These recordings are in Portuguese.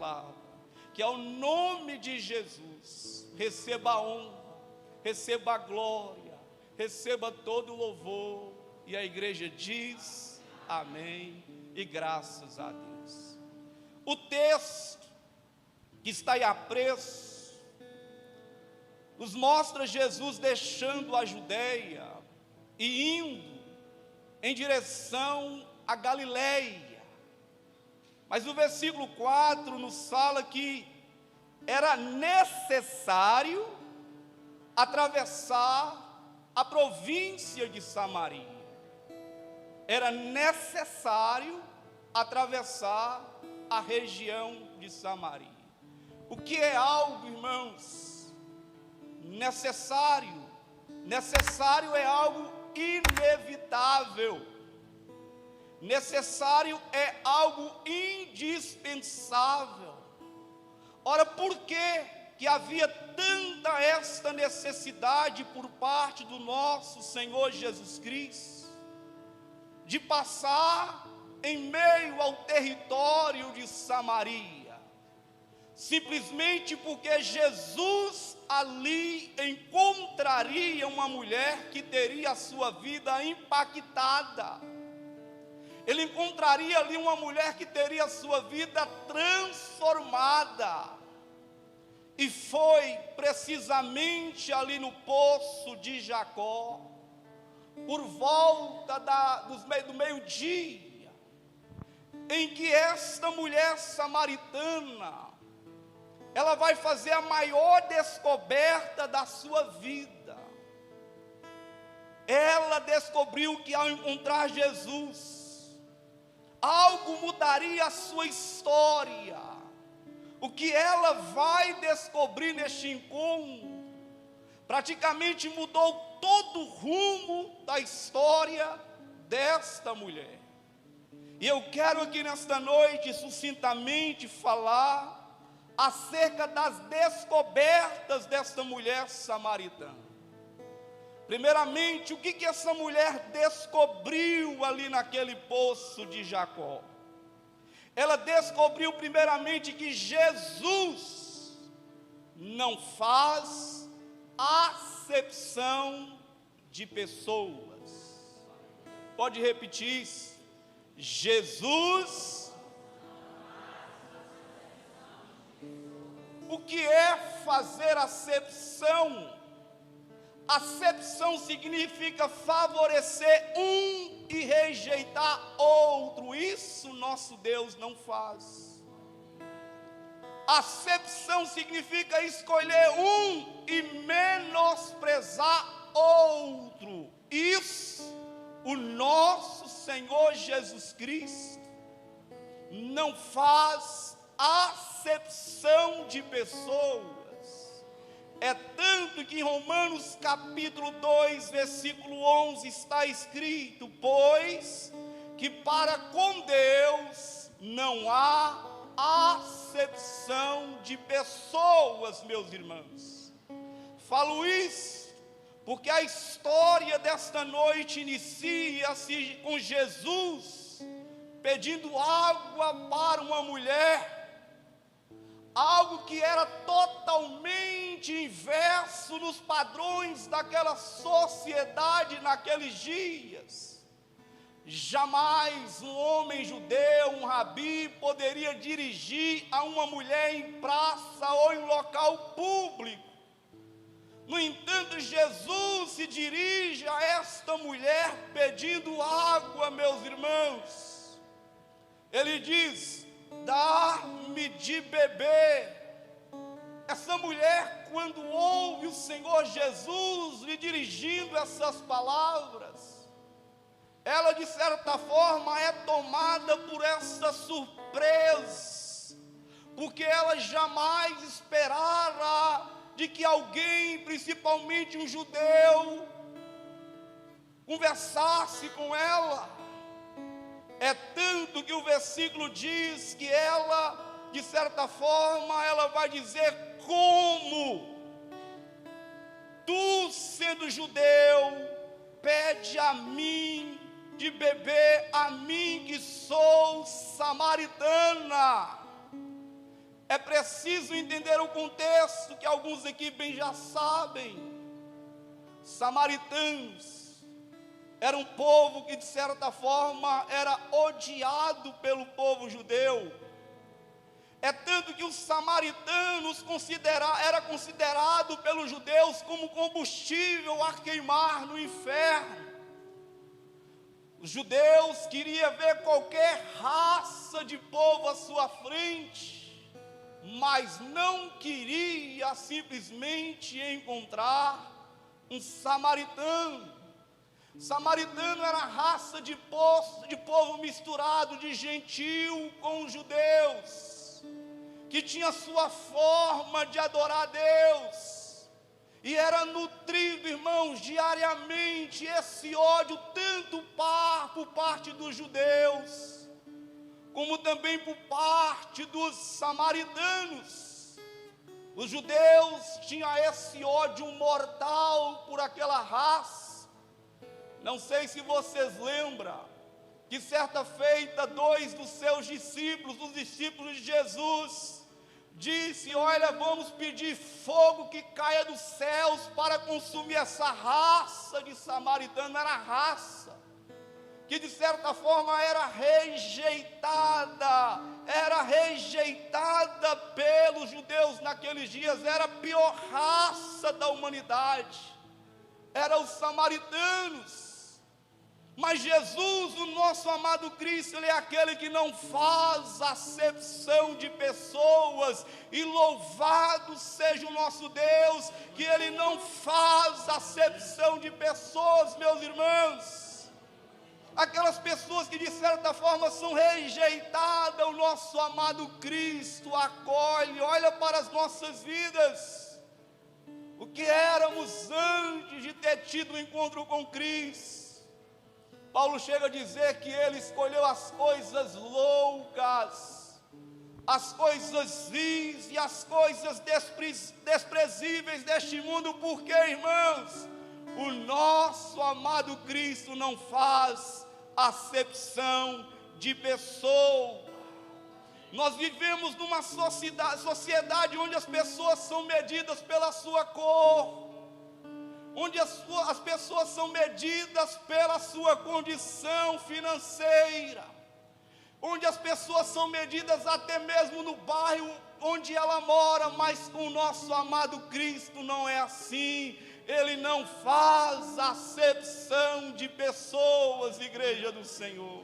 palavra, que ao nome de Jesus receba a honra, receba a glória, receba todo o louvor. E a igreja diz amém e graças a Deus. O texto que está aí apreço nos mostra Jesus deixando a Judeia e indo em direção a Galileia. Mas o versículo 4 nos fala que era necessário atravessar a província de Samaria. Era necessário atravessar a região de Samaria. O que é algo, irmãos, necessário? Necessário é algo inevitável. Necessário é algo indispensável. Ora, por que havia tanta esta necessidade por parte do nosso Senhor Jesus Cristo de passar em meio ao território de Samaria? Simplesmente porque Jesus ali encontraria uma mulher que teria a sua vida impactada. Ele encontraria ali uma mulher que teria a sua vida transformada. E foi precisamente ali no poço de Jacó, por volta do meio-dia, em que esta mulher samaritana, ela vai fazer a maior descoberta da sua vida. Ela descobriu que ao encontrar Jesus, algo mudaria a sua história. O que ela vai descobrir neste encontro, praticamente mudou todo o rumo da história desta mulher. E eu quero aqui nesta noite, sucintamente, falar acerca das descobertas desta mulher samaritana. Primeiramente, o que essa mulher descobriu ali naquele poço de Jacó? Ela descobriu primeiramente que Jesus não faz acepção de pessoas. Pode repetir isso? Jesus. O que é fazer acepção? Acepção significa favorecer um e rejeitar outro. Isso nosso Deus não faz. Acepção significa escolher um e menosprezar outro. Isso o nosso Senhor Jesus Cristo não faz acepção de pessoas. É tanto que em Romanos capítulo 2, versículo 11 está escrito: pois que para com Deus não há acepção de pessoas, meus irmãos. Falo isso porque a história desta noite inicia-se com Jesus pedindo água para uma mulher. Algo que era totalmente inverso nos padrões daquela sociedade naqueles dias. Jamais um homem judeu, um rabi, poderia dirigir a uma mulher em praça ou em local público. No entanto, Jesus se dirige a esta mulher pedindo água, meus irmãos. Ele diz: dá-me de beber. Essa mulher, quando ouve o Senhor Jesus lhe dirigindo essas palavras, ela de certa forma é tomada por essa surpresa, porque ela jamais esperara de que alguém, principalmente um judeu, conversasse com ela. É tanto que o versículo diz que ela, de certa forma, ela vai dizer: como tu, sendo judeu, pede a mim de beber, a mim que sou samaritana. É preciso entender o contexto que alguns aqui bem já sabem. Samaritanos era um povo que de certa forma era odiado pelo povo judeu. É tanto que os samaritanos era considerado pelos judeus como combustível a queimar no inferno. Os judeus queriam ver qualquer raça de povo à sua frente, mas não queria simplesmente encontrar um samaritano. Samaritano era a raça de povo misturado de gentil com os judeus, que tinha sua forma de adorar a Deus, e era nutrido, irmãos, diariamente esse ódio, tanto por parte dos judeus, como também por parte dos samaritanos. Os judeus tinham esse ódio mortal por aquela raça. Não sei se vocês lembram, que certa feita, dois dos seus discípulos, os discípulos de Jesus, disse: olha, vamos pedir fogo que caia dos céus para consumir essa raça de samaritano. Era a raça que de certa forma era rejeitada pelos judeus naqueles dias. Era a pior raça da humanidade, eram os samaritanos. Mas Jesus, o nosso amado Cristo, Ele é aquele que não faz acepção de pessoas, e louvado seja o nosso Deus, que Ele não faz acepção de pessoas, meus irmãos. Aquelas pessoas que de certa forma são rejeitadas, o nosso amado Cristo acolhe. Olha para as nossas vidas, o que éramos antes de ter tido o encontro com Cristo. Paulo chega a dizer que ele escolheu as coisas loucas, as coisas vis e as coisas desprezíveis deste mundo. Porque, irmãos, o nosso amado Cristo não faz acepção de pessoa. Nós vivemos numa sociedade onde as pessoas são medidas pela sua cor, onde as pessoas são medidas pela sua condição financeira, onde as pessoas são medidas até mesmo no bairro onde ela mora. Mas com o nosso amado Cristo não é assim. Ele não faz acepção de pessoas, igreja do Senhor.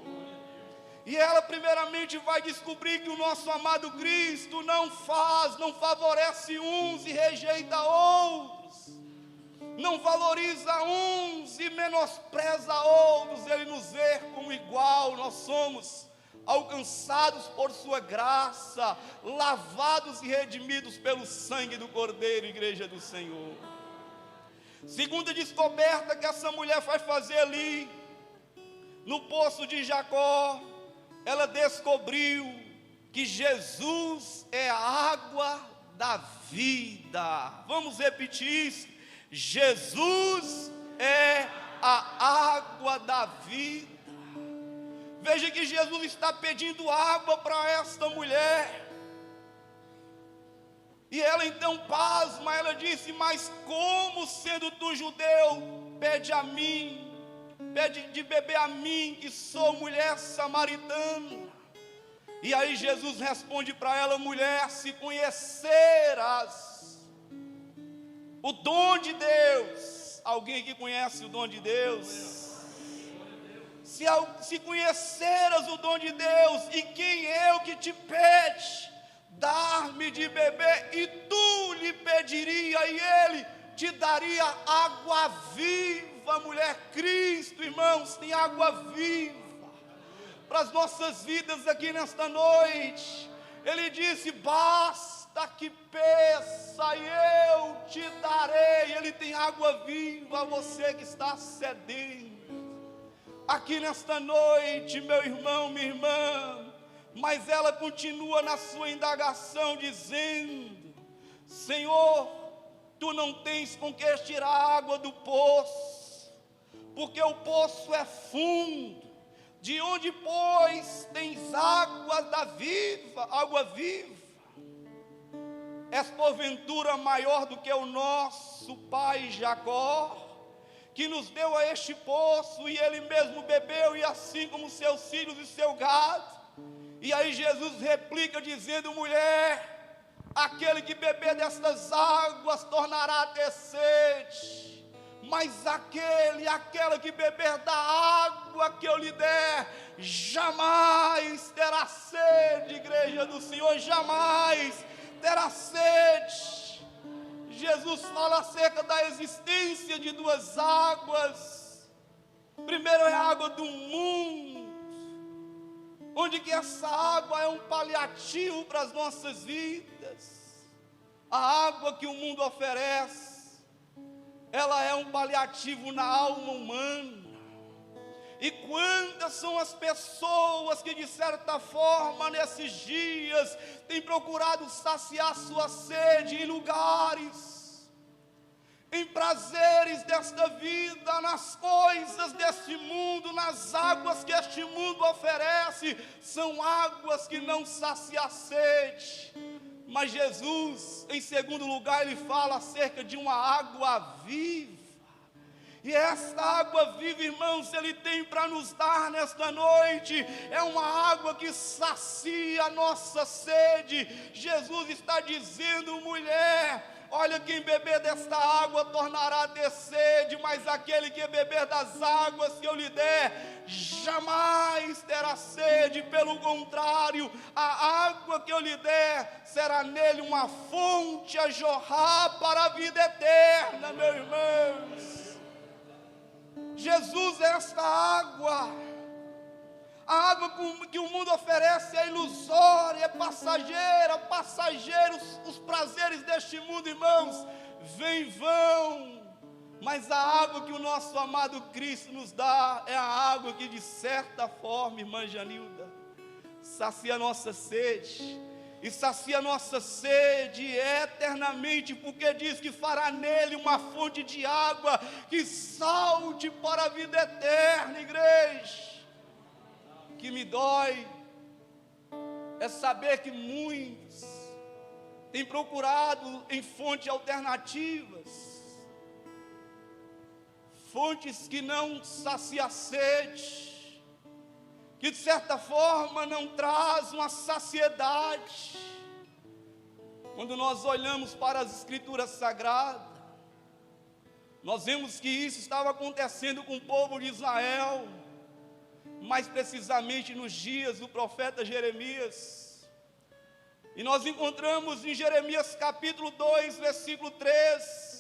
E ela primeiramente vai descobrir que o nosso amado Cristo não favorece uns e rejeita outros, não valoriza uns e menospreza outros. Ele nos vê como igual. Nós somos alcançados por sua graça, lavados e redimidos pelo sangue do Cordeiro, igreja do Senhor. Segunda descoberta que essa mulher vai fazer ali no poço de Jacó, ela descobriu que Jesus é a água da vida. Vamos repetir isso: Jesus é a água da vida. Veja que Jesus está pedindo água para esta mulher. E ela então pasma, ela disse: mas como, sendo tu judeu, pede de beber a mim, que sou mulher samaritana? E aí Jesus responde para ela: mulher, se conheceras o dom de Deus. Alguém aqui conhece o dom de Deus? Se conheceras o dom de Deus, e quem é o que te pede dar-me de beber, e tu lhe pediria, e ele te daria água viva. Mulher, Cristo, irmãos, tem água viva para as nossas vidas aqui nesta noite. Ele disse: basta que peça e eu te darei. Ele tem água viva a você que está sedento aqui nesta noite, meu irmão, minha irmã. Mas ela continua na sua indagação, dizendo: Senhor, tu não tens com que tirar a água do poço, porque o poço é fundo. De onde, pois, tens água viva? És porventura maior do que o nosso pai Jacó, que nos deu a este poço, e ele mesmo bebeu, e assim como seus filhos e seu gado? E aí Jesus replica dizendo: mulher, aquele que beber destas águas tornará a ter sede, mas aquela que beber da água que eu lhe der, jamais terá sede. Igreja do Senhor, jamais terá sede. Jesus fala acerca da existência de duas águas. Primeiro é a água do mundo, onde que essa água é um paliativo para as nossas vidas. A água que o mundo oferece, ela é um paliativo na alma humana. E quantas são as pessoas que de certa forma nesses dias têm procurado saciar sua sede em lugares, em prazeres desta vida, nas coisas deste mundo, nas águas que este mundo oferece. São águas que não saciam a sede. Mas Jesus, em segundo lugar, ele fala acerca de uma água viva. E esta água viva, irmãos, ele tem para nos dar nesta noite. É uma água que sacia a nossa sede. Jesus está dizendo: mulher, olha, quem beber desta água tornará a ter sede, mas aquele que beber das águas que eu lhe der, jamais terá sede. Pelo contrário, a água que eu lhe der será nele uma fonte a jorrar para a vida eterna, meus irmãos. Jesus é esta água. A água que o mundo oferece é ilusória, é passageira, passageiros. Os prazeres deste mundo, irmãos, vêm e vão. Mas a água que o nosso amado Cristo nos dá é a água que de certa forma, irmã Janilda, sacia a nossa sede. E sacia a nossa sede eternamente, porque diz que fará nele uma fonte de água que salte para a vida eterna. Igreja, o que me dói é saber que muitos têm procurado em fontes alternativas, fontes que não saciam a sede, que de certa forma não traz uma saciedade. Quando nós olhamos para as Escrituras Sagradas, nós vemos que isso estava acontecendo com o povo de Israel, mais precisamente nos dias do profeta Jeremias. E nós encontramos em Jeremias capítulo 2, versículo 3,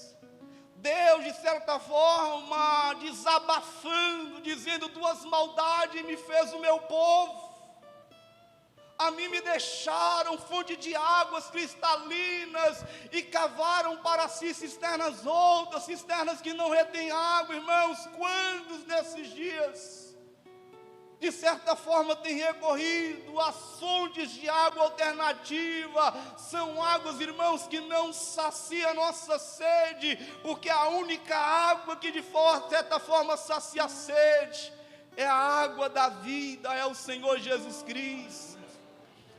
Deus de certa forma desabafando, dizendo: duas maldades me fez o meu povo. A mim me deixaram fonte de águas cristalinas e cavaram para si cisternas outras, cisternas que não retêm água. Irmãos, quantos desses dias de certa forma tem recorrido às fontes de água alternativa? São águas, irmãos, que não sacia a nossa sede, porque a única água que de certa forma sacia a sede é a água da vida, é o Senhor Jesus Cristo.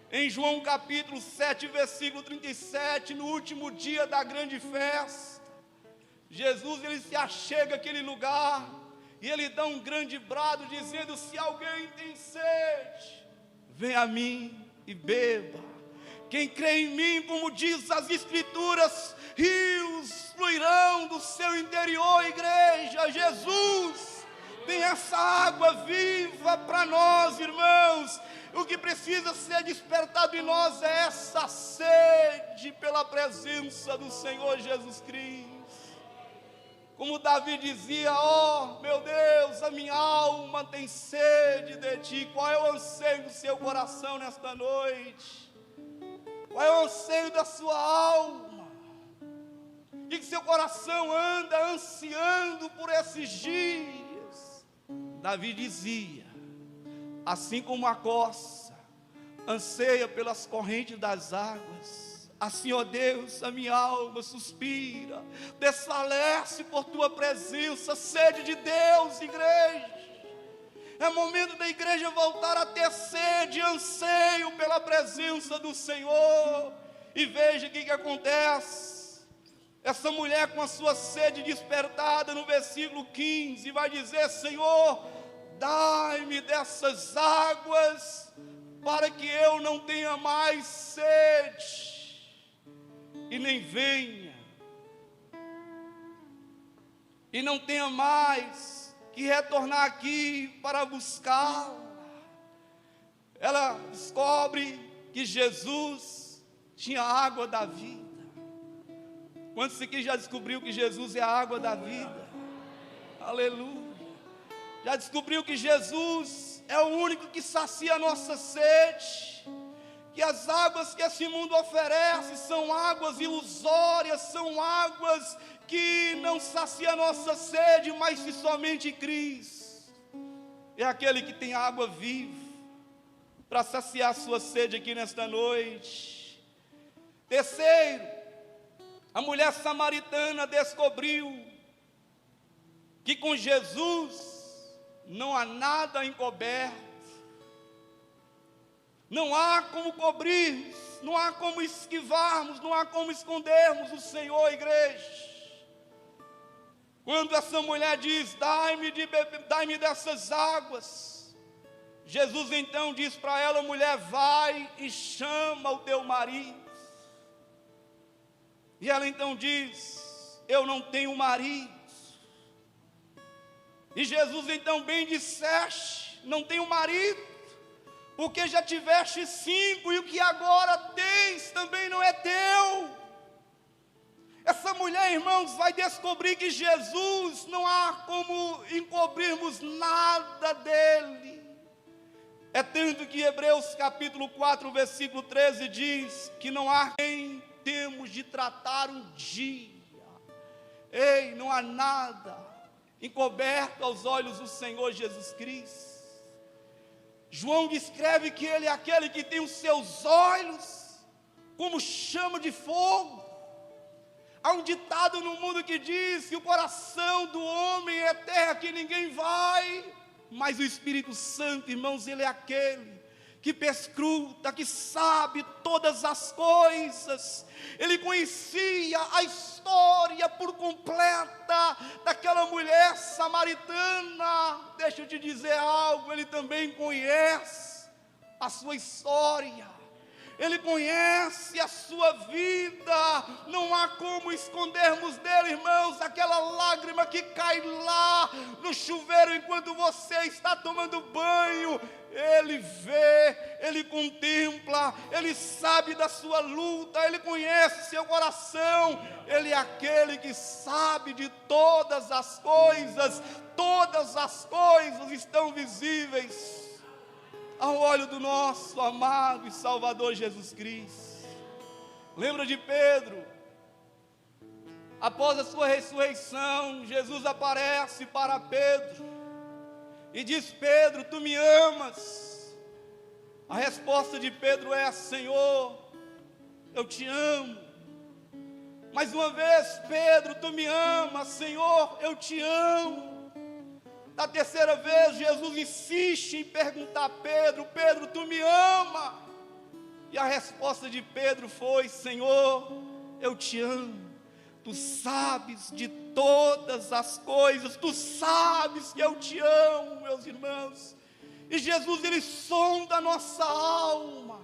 Em João capítulo 7, versículo 37, no último dia da grande festa, Jesus, ele se achega àquele lugar, e ele dá um grande brado, dizendo: se alguém tem sede, vem a mim e beba. Quem crê em mim, como diz as Escrituras, rios fluirão do seu interior. Igreja, Jesus tem essa água viva para nós, irmãos. O que precisa ser despertado em nós é essa sede pela presença do Senhor Jesus Cristo. Como Davi dizia: ó, meu Deus, a minha alma tem sede de ti. Qual é o anseio do seu coração nesta noite? Qual é o anseio da sua alma? O que seu coração anda ansiando por esses dias? Davi dizia: assim como a corça anseia pelas correntes das águas, assim, ó Deus, a minha alma suspira, desfalece por tua presença. Sede de Deus, igreja. É momento da igreja voltar a ter sede, anseio pela presença do Senhor. E veja o que acontece. Essa mulher com a sua sede despertada, no versículo 15, vai dizer: Senhor, dai-me dessas águas, para que eu não tenha mais sede, e nem venha, e não tenha mais que retornar aqui para buscá-la. Ela descobre que Jesus tinha a água da vida. Quantos aqui já descobriu que Jesus é a água da vida? Aleluia. Já descobriu que Jesus é o único que sacia a nossa sede, que as águas que esse mundo oferece são águas ilusórias, são águas que não saciam a nossa sede, mas se somente Cristo é aquele que tem água viva para saciar a sua sede aqui nesta noite. Terceiro, a mulher samaritana descobriu que com Jesus não há nada encoberto, não há como cobrir, não há como esquivarmos, não há como escondermos o Senhor, igreja. Quando essa mulher diz: dai-me dessas águas, Jesus então diz para ela: mulher, vai e chama o teu marido. E ela então diz: eu não tenho marido. E Jesus então bem disseste: não tenho marido, porque já tiveste 5, e o que agora tens também não é teu. Essa mulher, irmãos, vai descobrir que Jesus, não há como encobrirmos nada dele. É tanto que Hebreus capítulo 4, versículo 13 diz que não há quem temos de tratar um dia. Ei, não há nada encoberto aos olhos do Senhor Jesus Cristo. João descreve que ele é aquele que tem os seus olhos como chama de fogo. Há um ditado no mundo que diz que o coração do homem é terra que ninguém vai, mas o Espírito Santo, irmãos, ele é aquele que perscruta, que sabe todas as coisas. Ele conhecia a história por completa daquela mulher samaritana. Deixa eu te dizer algo, ele também conhece a sua história. Ele conhece a sua vida. Não há como escondermos dele, irmãos, aquela lágrima que cai lá no chuveiro enquanto você está tomando banho. Ele vê, ele contempla, ele sabe da sua luta, ele conhece seu coração. Ele é aquele que sabe de todas as coisas estão visíveis ao olho do nosso amado e Salvador Jesus Cristo. Lembra de Pedro? Após a sua ressurreição, Jesus aparece para Pedro e diz: Pedro, tu me amas? A resposta de Pedro é: Senhor, eu te amo. Mais uma vez: Pedro, tu me amas? Senhor, eu te amo. Da terceira vez, Jesus insiste em perguntar a Pedro: Pedro, tu me ama? E a resposta de Pedro foi: Senhor, eu te amo. Tu sabes de todas as coisas, tu sabes que eu te amo, meus irmãos. E Jesus, ele sonda a nossa alma,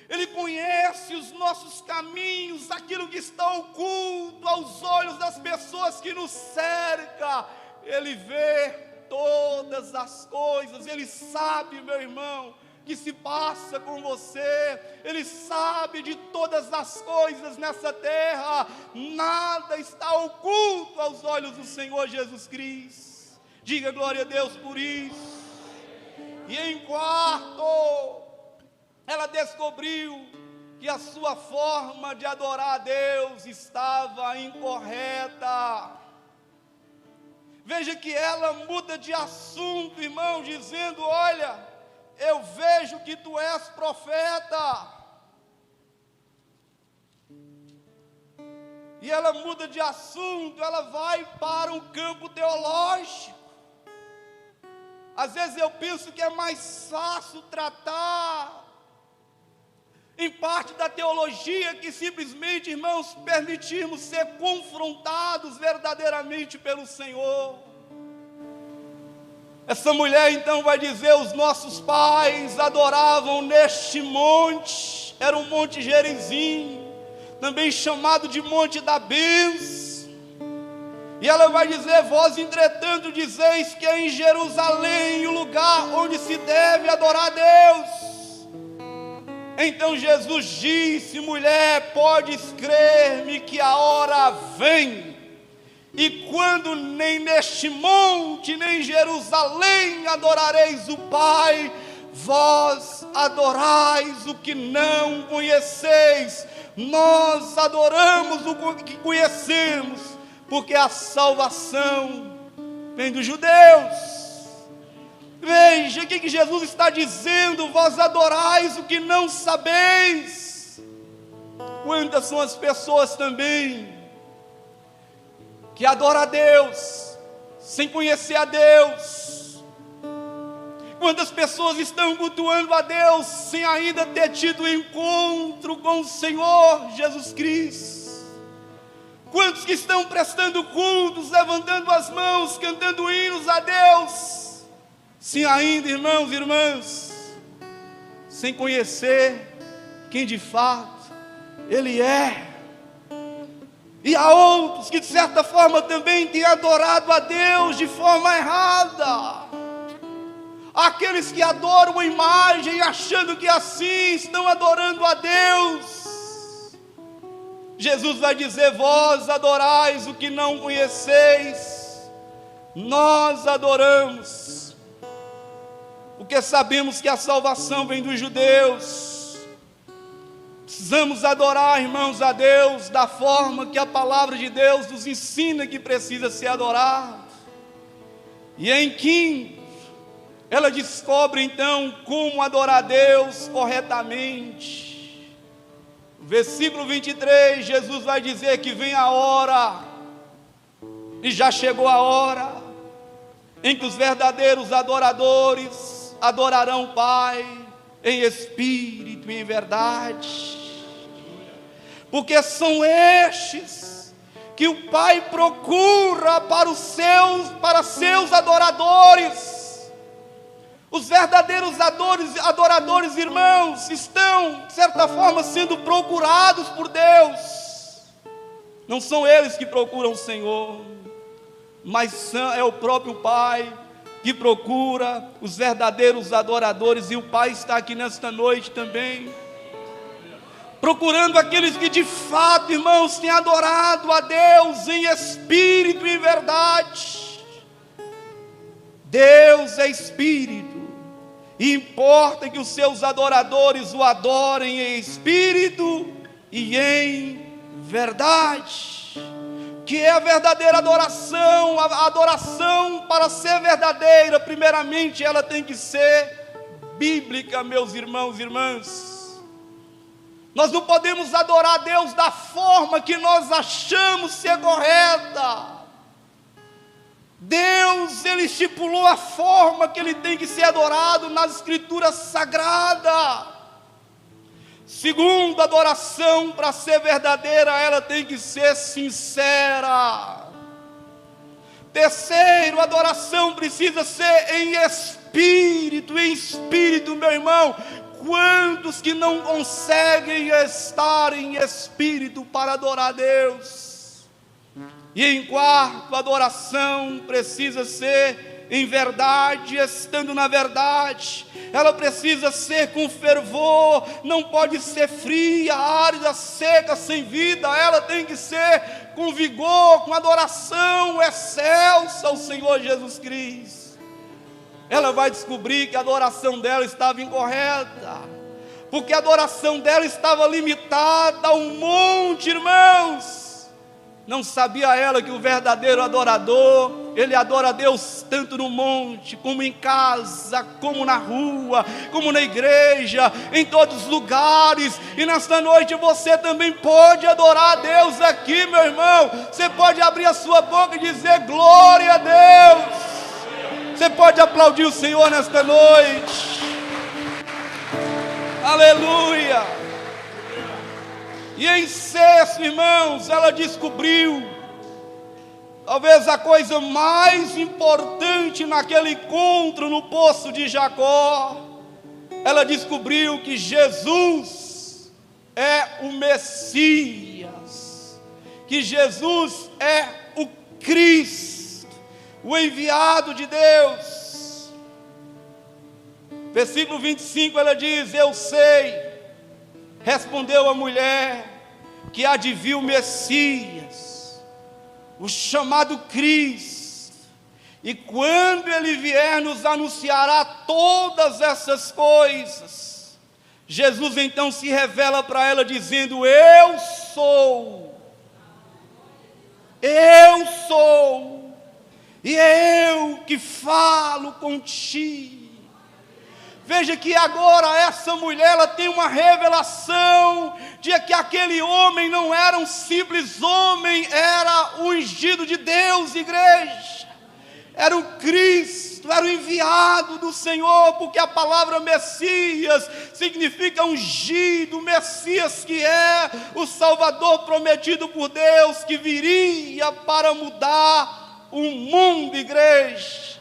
ele conhece os nossos caminhos, aquilo que está oculto aos olhos das pessoas que nos cercam. Ele vê todas as coisas, ele sabe, meu irmão, que se passa com você. Ele sabe de todas as coisas nessa terra. Nada está oculto aos olhos do Senhor Jesus Cristo. Diga glória a Deus por isso. E em quarto, ela descobriu que a sua forma de adorar a Deus estava incorreta. Veja que ela muda de assunto, irmão, dizendo: olha, eu vejo que tu és profeta. E ela muda de assunto, ela vai para um campo teológico. Às vezes eu penso que é mais fácil tratar em parte da teologia que simplesmente, irmãos, permitimos ser confrontados verdadeiramente pelo Senhor. Essa mulher então vai dizer: os nossos pais adoravam neste monte, era um monte Gerizim, também chamado de monte da bênção. E ela vai dizer: vós entretanto dizeis que é em Jerusalém o lugar onde se deve adorar a Deus. Então Jesus disse: mulher, podes crer-me que a hora vem, e quando nem neste monte, nem em Jerusalém adorareis o Pai, vós adorais o que não conheceis. Nós adoramos o que conhecemos, porque a salvação vem dos judeus. Veja o que Jesus está dizendo: vós adorais o que não sabeis. Quantas são as pessoas também que adoram a Deus sem conhecer a Deus? Quantas pessoas estão cultuando a Deus sem ainda ter tido encontro com o Senhor Jesus Cristo? Quantos que estão prestando cultos, levantando as mãos, cantando hinos a Deus, sem ainda, irmãos e irmãs, sem conhecer quem de fato Ele é? E há outros que de certa forma também têm adorado a Deus de forma errada. Aqueles que adoram a imagem, achando que assim estão adorando a Deus. Jesus vai dizer: vós adorais o que não conheceis. Nós adoramos, porque sabemos que a salvação vem dos judeus. Precisamos adorar, irmãos, a Deus da forma que a palavra de Deus nos ensina que precisa ser adorado. E em quinto, ela descobre então como adorar a Deus corretamente. Versículo 23, Jesus vai dizer que vem a hora, e já chegou a hora, em que os verdadeiros adoradores adorarão o Pai em espírito e em verdade. Porque são estes que o Pai procura para seus adoradores. Os verdadeiros adoradores, irmãos, estão, de certa forma, sendo procurados por Deus. Não são eles que procuram o Senhor, mas é o próprio Pai que procura os verdadeiros adoradores. E o Pai está aqui nesta noite também, procurando aqueles que de fato, irmãos, têm adorado a Deus em espírito e em verdade. Deus é espírito, e importa que os seus adoradores o adorem em espírito e em verdade. Que é a verdadeira adoração? A adoração, para ser verdadeira, primeiramente ela tem que ser bíblica, meus irmãos e irmãs. Nós não podemos adorar a Deus da forma que nós achamos ser correta. Deus, Ele estipulou a forma que Ele tem que ser adorado nas Escrituras Sagradas. Segundo, a adoração, para ser verdadeira, ela tem que ser sincera. Terceiro, a adoração precisa ser em espírito, meu irmão. Quantos que não conseguem estar em espírito para adorar a Deus? E em quarto, a adoração precisa ser em verdade, estando na verdade. Ela precisa ser com fervor, não pode ser fria, árida, seca, sem vida. Ela tem que ser com vigor, com adoração excelsa ao Senhor Jesus Cristo. Ela vai descobrir que a adoração dela estava incorreta, porque a adoração dela estava limitada a um monte, irmãos. Não sabia ela que o verdadeiro adorador, ele adora a Deus tanto no monte, como em casa, como na rua, como na igreja, em todos os lugares. E nesta noite você também pode adorar a Deus aqui, meu irmão. Você pode abrir a sua boca e dizer glória a Deus. Você pode aplaudir o Senhor nesta noite. Aleluia. E em sexto, irmãos, ela descobriu, talvez a coisa mais importante naquele encontro no poço de Jacó. Ela descobriu que Jesus é o Messias, que Jesus é o Cristo, o enviado de Deus. Versículo 25, ela diz: eu sei, respondeu a mulher, que há de vir o Messias, o chamado Cristo, e quando ele vier nos anunciará todas essas coisas. Jesus então se revela para ela dizendo: eu sou, e é eu que falo contigo. Veja que agora essa mulher, ela tem uma revelação de que aquele homem não era um simples homem, era o ungido de Deus, igreja. Era o Cristo, era o enviado do Senhor, porque a palavra Messias significa ungido, Messias que é o Salvador prometido por Deus, que viria para mudar o mundo, igreja.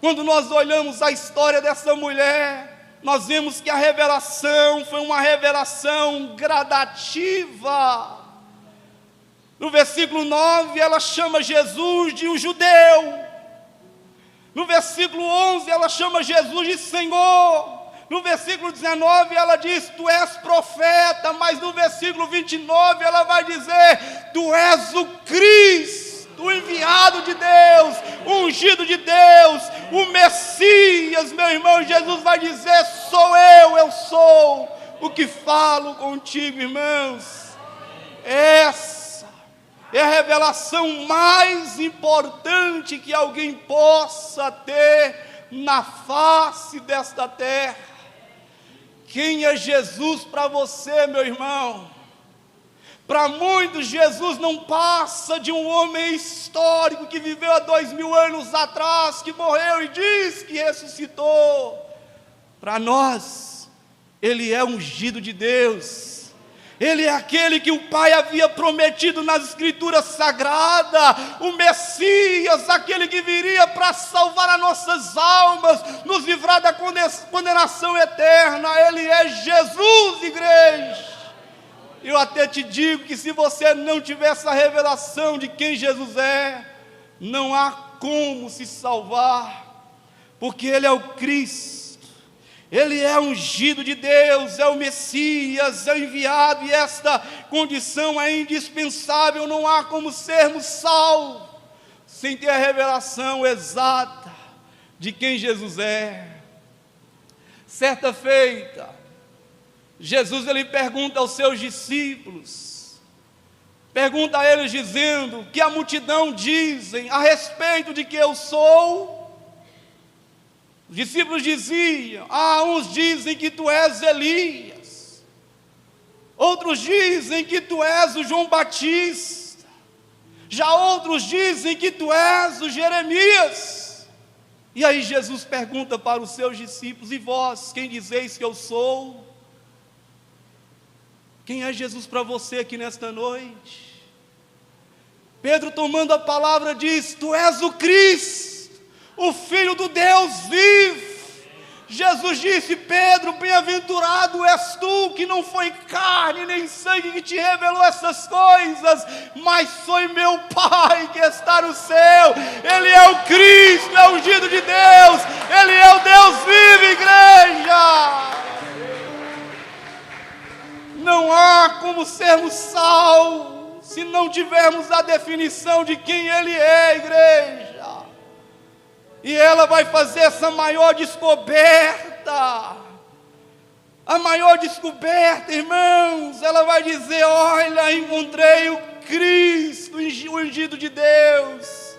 Quando nós olhamos a história dessa mulher, nós vemos que a revelação foi uma revelação gradativa. No versículo 9, ela chama Jesus de um judeu. No versículo 11, ela chama Jesus de Senhor. No versículo 19, ela diz: tu és profeta. Mas no versículo 29, ela vai dizer: tu és o Cristo, o enviado de Deus, o ungido de Deus, o Messias. Meu irmão, Jesus vai dizer: eu sou o que falo contigo, irmãos. Essa é a revelação mais importante que alguém possa ter na face desta terra. Quem é Jesus para você, meu irmão? Para muitos, Jesus não passa de um homem histórico que viveu há 2000 anos atrás, que morreu e diz que ressuscitou. Para nós, Ele é ungido de Deus. Ele é aquele que o Pai havia prometido nas Escrituras Sagradas, o Messias, aquele que viria para salvar as nossas almas, nos livrar da condenação eterna. Ele é Jesus, igreja. Eu até te digo que se você não tiver essa revelação de quem Jesus é, não há como se salvar, porque Ele é o Cristo. Ele é ungido de Deus, é o Messias, é o enviado, e esta condição é indispensável. Não há como sermos salvos sem ter a revelação exata de quem Jesus é. Certa feita, Jesus ele pergunta aos seus discípulos, pergunta a eles dizendo: que a multidão dizem a respeito de que eu sou? Os discípulos diziam: uns dizem que tu és Elias, outros dizem que tu és o João Batista, já outros dizem que tu és o Jeremias. E aí Jesus pergunta para os seus discípulos: e vós, quem dizeis que eu sou? Quem é Jesus para você aqui nesta noite? Pedro, tomando a palavra, diz: tu és o Cristo, o Filho do Deus vivo. Jesus disse: Pedro, bem-aventurado és tu, que não foi carne nem sangue que te revelou essas coisas, mas foi meu Pai que está no céu. Ele é o Cristo, é o ungido de Deus, Ele é o Deus vivo, igreja. Não há como sermos salvos se não tivermos a definição de quem Ele é, igreja. E ela vai fazer essa maior descoberta. A maior descoberta, irmãos, ela vai dizer: olha, encontrei o Cristo, o ungido de Deus,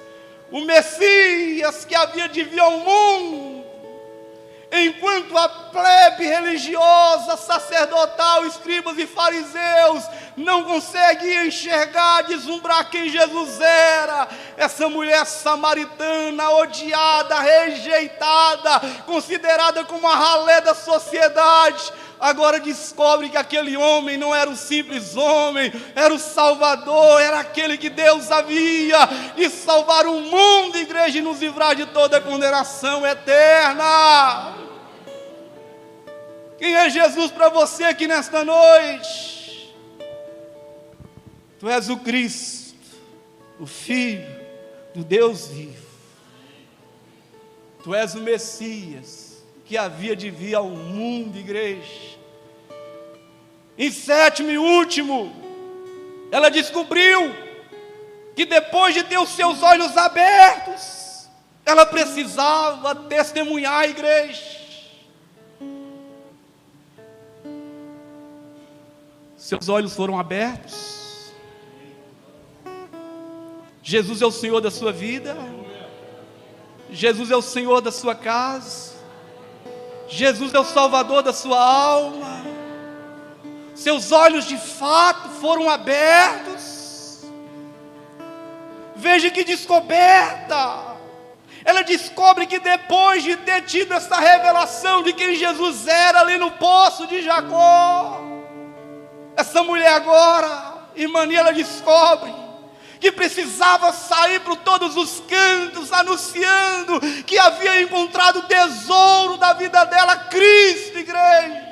o Messias que havia de vir ao mundo. Enquanto a plebe religiosa, sacerdotal, escribas e fariseus não consegue enxergar, deslumbrar quem Jesus era. Essa mulher samaritana, odiada, rejeitada, considerada como a ralé da sociedade, agora descobre que aquele homem não era um simples homem, era o Salvador, era aquele que Deus havia de salvar o mundo, igreja, e nos livrar de toda a condenação eterna. Quem é Jesus para você aqui nesta noite? Tu és o Cristo, o Filho do Deus vivo. Tu és o Messias que havia de vir ao mundo, igreja. Em sétimo e último, ela descobriu que depois de ter os seus olhos abertos, ela precisava testemunhar a igreja. Seus olhos foram abertos. Jesus é o Senhor da sua vida. Jesus é o Senhor da sua casa. Jesus é o Salvador da sua alma. Seus olhos de fato foram abertos. Veja que descoberta. Ela descobre que depois de ter tido essa revelação de quem Jesus era ali no poço de Jacó, essa mulher agora, irmã, ela descobre que precisava sair por todos os cantos, anunciando que havia encontrado o tesouro da vida dela, Cristo, igreja.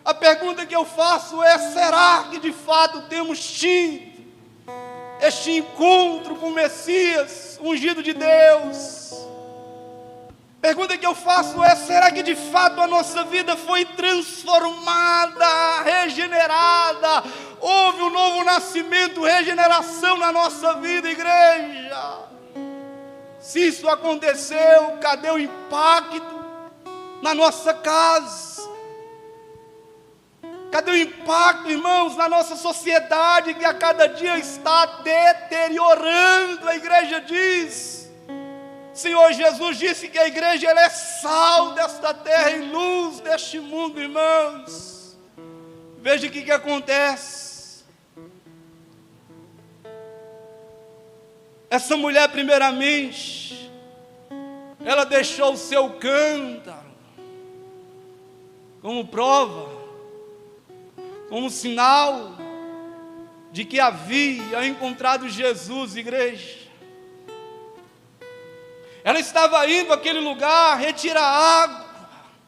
A pergunta que eu faço é: será que de fato temos tido este encontro com o Messias, ungido de Deus? Pergunta que eu faço é: será que de fato a nossa vida foi transformada, regenerada? Houve um novo nascimento, regeneração na nossa vida, igreja? Se isso aconteceu, cadê o impacto na nossa casa? Cadê o impacto, irmãos, na nossa sociedade, que a cada dia está deteriorando? A igreja diz, Senhor Jesus disse que a igreja ela é sal desta terra e luz deste mundo, irmãos. Veja o que acontece. Essa mulher, primeiramente, ela deixou o seu cântaro como prova, como sinal de que havia encontrado Jesus, igreja. Ela estava indo àquele lugar retirar água,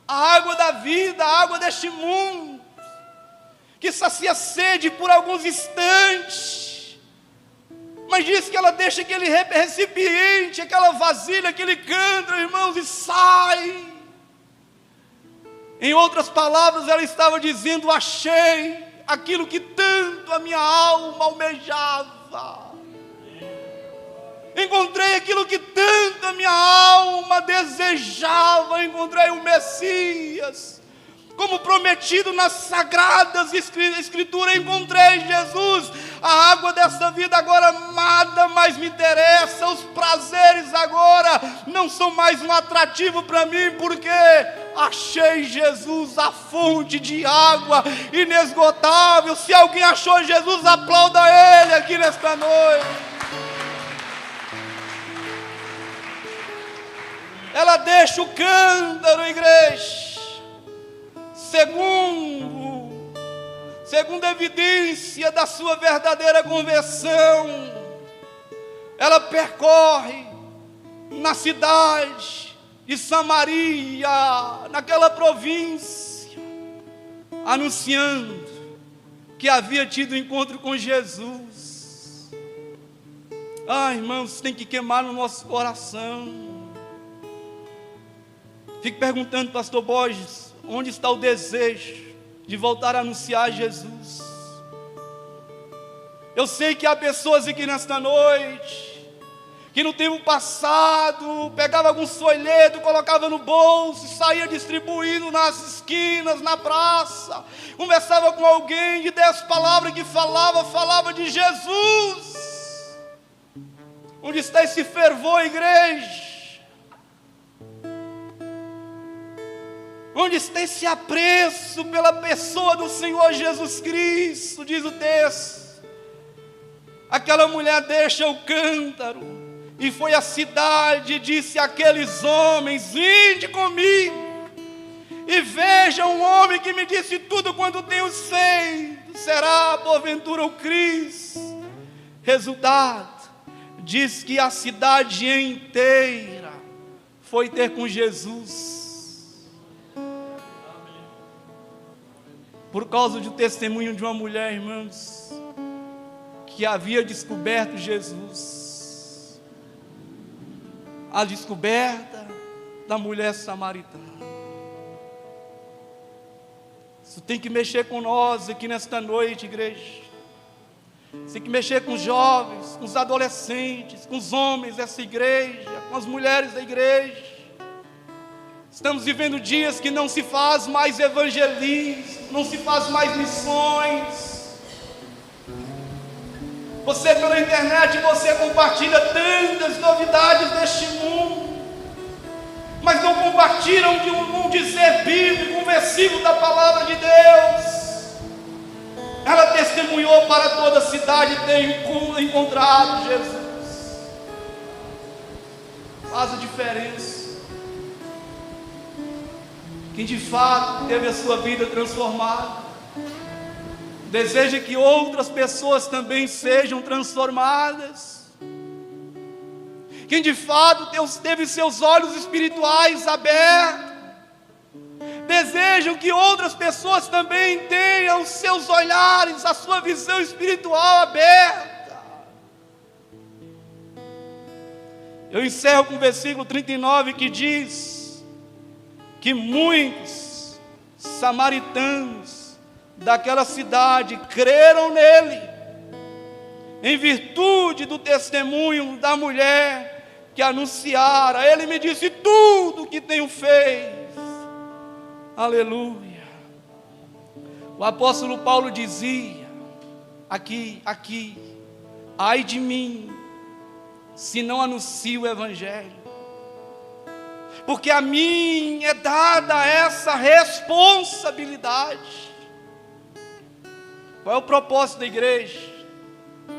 a água da vida, a água deste mundo, que sacia sede por alguns instantes. Mas diz que ela deixa aquele recipiente, aquela vasilha, aquele cântaro, irmãos, e sai. Em outras palavras, ela estava dizendo: achei aquilo que tanto a minha alma almejava. Encontrei aquilo que tanto a minha alma desejava. Encontrei o Messias, como prometido nas sagradas escrituras. Encontrei Jesus, a água dessa vida. Agora nada mais me interessa. Os prazeres agora não são mais um atrativo para mim, porque achei Jesus, a fonte de água inesgotável. Se alguém achou Jesus, aplauda Ele aqui nesta noite. Ela deixa o cântaro, igreja. Segunda evidência da sua verdadeira conversão, ela percorre na cidade de Samaria, naquela província, anunciando que havia tido encontro com Jesus. Irmãos, tem que queimar no nosso coração. Fico perguntando, pastor Borges, onde está o desejo de voltar a anunciar Jesus? Eu sei que há pessoas aqui nesta noite que no tempo passado pegava algum folheto, colocava no bolso e saía distribuindo nas esquinas, na praça, conversava com alguém de 10 palavras que falava de Jesus. Onde está esse fervor, igreja? onde está esse apreço pela pessoa do Senhor Jesus Cristo? Diz o texto. Aquela mulher deixa o cântaro e foi à cidade e disse àqueles homens: vinde comigo e veja um homem que me disse tudo quanto tenho feito. Será porventura o Cristo? Resultado, diz que a cidade inteira foi ter com Jesus, por causa do testemunho de uma mulher, irmãos, que havia descoberto Jesus. A descoberta da mulher samaritana. Isso tem que mexer com nós aqui nesta noite, igreja. Isso tem que mexer com os jovens, com os adolescentes, com os homens dessa igreja, com as mulheres da igreja. Estamos vivendo dias que não se faz mais evangelismo, não se faz mais missões. Você pela internet, você compartilha tantas novidades deste mundo, mas não compartilham de um dizer bíblico, um versículo da palavra de Deus. Ela testemunhou para toda a cidade ter encontrado Jesus. Faz a diferença. Quem de fato teve a sua vida transformada, deseja que outras pessoas também sejam transformadas. Quem de fato teve seus olhos espirituais abertos, desejam que outras pessoas também tenham os seus olhares, a sua visão espiritual aberta. Eu encerro com o versículo 39 que diz que muitos samaritanos daquela cidade creram nele, em virtude do testemunho da mulher que anunciara. Ele me disse tudo o que tenho feito. Aleluia. O apóstolo Paulo dizia, aqui, ai de mim, se não anuncio o evangelho, porque a mim é dada essa responsabilidade. Qual é o propósito da igreja?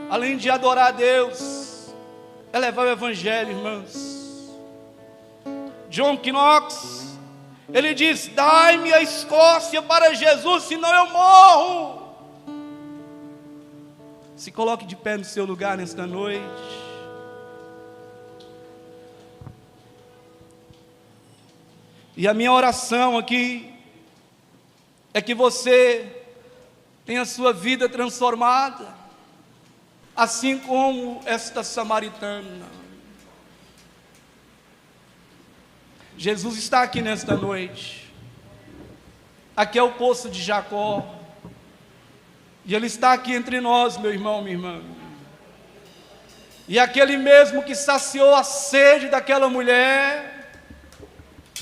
Além de adorar a Deus, é levar o evangelho, irmãos. John Knox, ele diz: dai-me a Escócia para Jesus, senão eu morro. Se coloque de pé no seu lugar nesta noite. E a minha oração aqui é que você tenha a sua vida transformada, assim como esta samaritana. Jesus está aqui nesta noite. Aqui é o poço de Jacó. E Ele está aqui entre nós, meu irmão, minha irmã. E aquele mesmo que saciou a sede daquela mulher,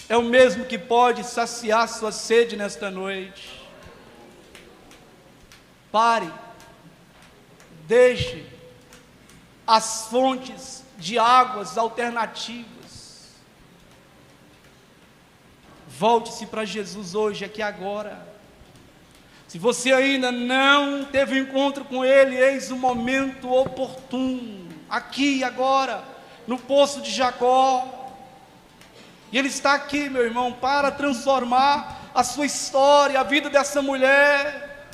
é o mesmo que pode saciar sua sede nesta noite. Pare, deixe as fontes de águas alternativas. Volte-se para Jesus hoje, aqui agora. Se você ainda não teve um encontro com Ele, eis o momento oportuno, aqui agora, no poço de Jacó. E Ele está aqui, meu irmão, para transformar a sua história. A vida dessa mulher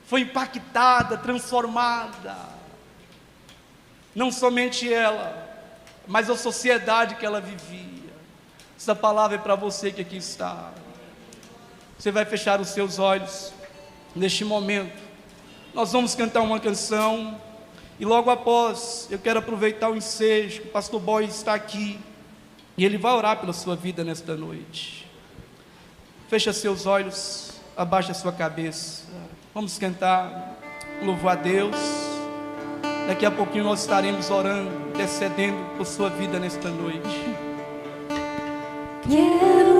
foi impactada, transformada. Não somente ela, mas a sociedade que ela vivia. Essa palavra é para você que aqui está. Você vai fechar os seus olhos neste momento. Nós vamos cantar uma canção. E logo após, eu quero aproveitar o ensejo, que o pastor Boy está aqui. E ele vai orar pela sua vida nesta noite. Fecha seus olhos, abaixa sua cabeça. Vamos cantar, louvar a Deus. Daqui a pouquinho nós estaremos orando, intercedendo por sua vida nesta noite. Quero